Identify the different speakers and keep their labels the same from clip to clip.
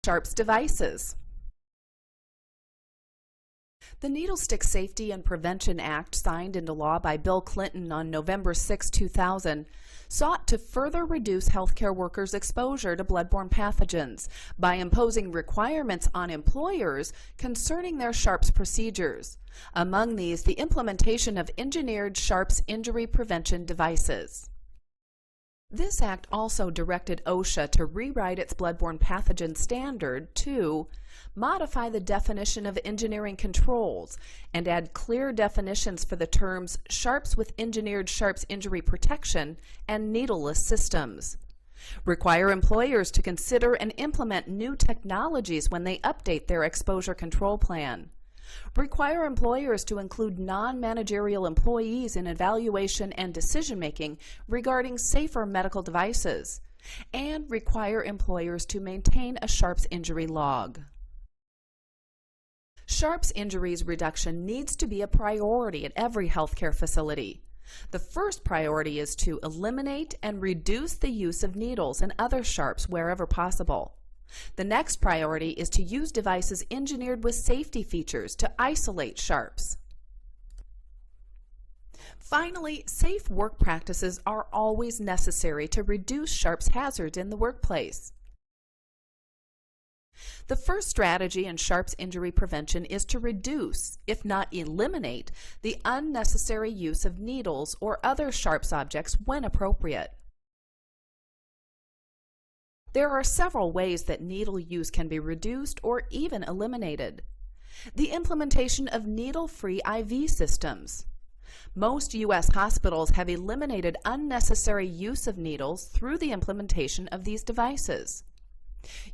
Speaker 1: Sharps devices. The Needle Stick Safety and Prevention Act, signed into law by Bill Clinton on November 6, 2000, sought to further reduce healthcare workers' exposure to bloodborne pathogens by imposing requirements on employers concerning their Sharps procedures. Among these, the implementation of engineered Sharps injury prevention devices. This act also directed OSHA to rewrite its bloodborne pathogen standard to modify the definition of engineering controls and add clear definitions for the terms Sharps with engineered Sharps injury protection and needleless systems. Require employers to consider and implement new technologies when they update their exposure control plan. Require employers to include non-managerial employees in evaluation and decision-making regarding safer medical devices, and require employers to maintain a Sharps injury log. Sharps injuries reduction needs to be a priority at every healthcare facility. The first priority is to eliminate and reduce the use of needles and other Sharps wherever possible. The next priority is to use devices engineered with safety features to isolate Sharps. Finally, safe work practices are always necessary to reduce Sharps hazards in the workplace. The first strategy in Sharps injury prevention is to reduce, if not eliminate, the unnecessary use of needles or other Sharps objects when appropriate. There are several ways that needle use can be reduced or even eliminated. The implementation of needle-free IV systems. Most U.S. hospitals have eliminated unnecessary use of needles through the implementation of these devices.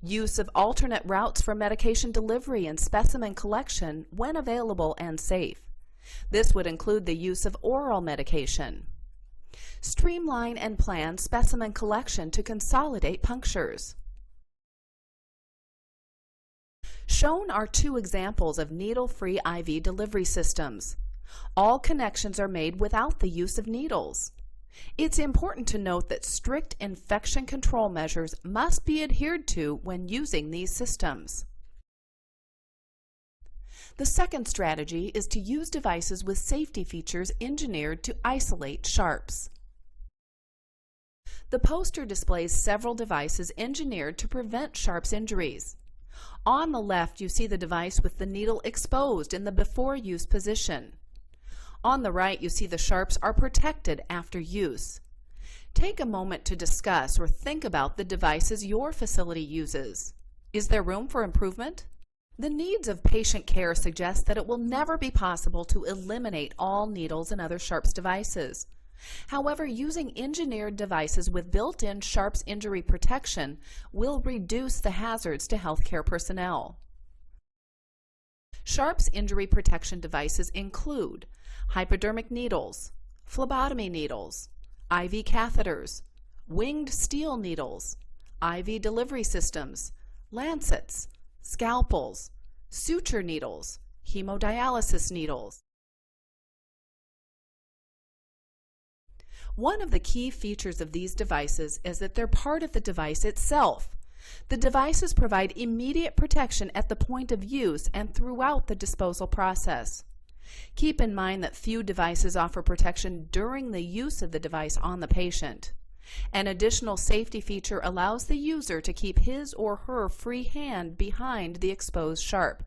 Speaker 1: Use of alternate routes for medication delivery and specimen collection when available and safe. This would include the use of oral medication. Streamline and plan specimen collection to consolidate punctures. Shown are two examples of needle-free IV delivery systems. All connections are made without the use of needles. It's important to note that strict infection control measures must be adhered to when using these systems. The second strategy is to use devices with safety features engineered to isolate Sharps. The poster displays several devices engineered to prevent Sharps injuries. On the left, you see the device with the needle exposed in the before use position. On the right, you see the Sharps are protected after use. Take a moment to discuss or think about the devices your facility uses. Is there room for improvement? The needs of patient care suggest that it will never be possible to eliminate all needles and other Sharps devices. However, using engineered devices with built-in Sharps injury protection will reduce the hazards to healthcare personnel. Sharps injury protection devices include hypodermic needles, phlebotomy needles, IV catheters, winged steel needles, IV delivery systems, lancets, scalpels, suture needles, hemodialysis needles. One of the key features of these devices is that they're part of the device itself. The devices provide immediate protection at the point of use and throughout the disposal process. Keep in mind that few devices offer protection during the use of the device on the patient. An additional safety feature allows the user to keep his or her free hand behind the exposed Sharp.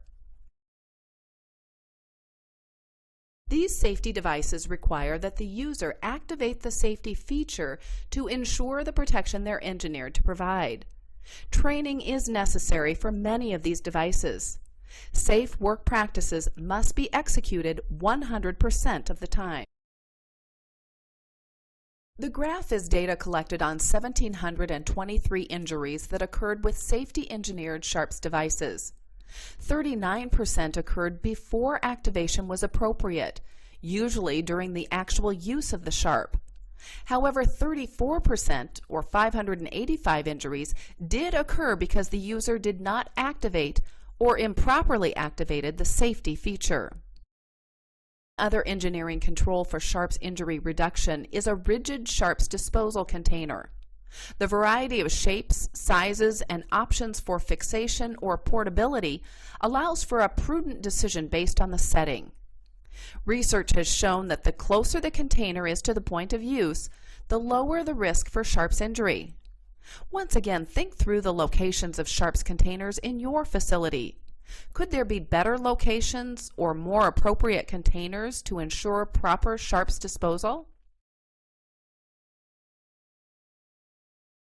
Speaker 1: These safety devices require that the user activate the safety feature to ensure the protection they're engineered to provide. Training is necessary for many of these devices. Safe work practices must be executed 100% of the time. The graph is data collected on 1,723 injuries that occurred with safety-engineered Sharps devices. 39% occurred before activation was appropriate, usually during the actual use of the Sharp. However, 34%, or 585 injuries, did occur because the user did not activate or improperly activated the safety feature. Other engineering control for Sharps injury reduction is a rigid Sharps disposal container. The variety of shapes, sizes, and options for fixation or portability allows for a prudent decision based on the setting. Research has shown that the closer the container is to the point of use, the lower the risk for sharps injury. Once again, think through the locations of sharps containers in your facility. Could there be better locations or more appropriate containers to ensure proper sharps disposal?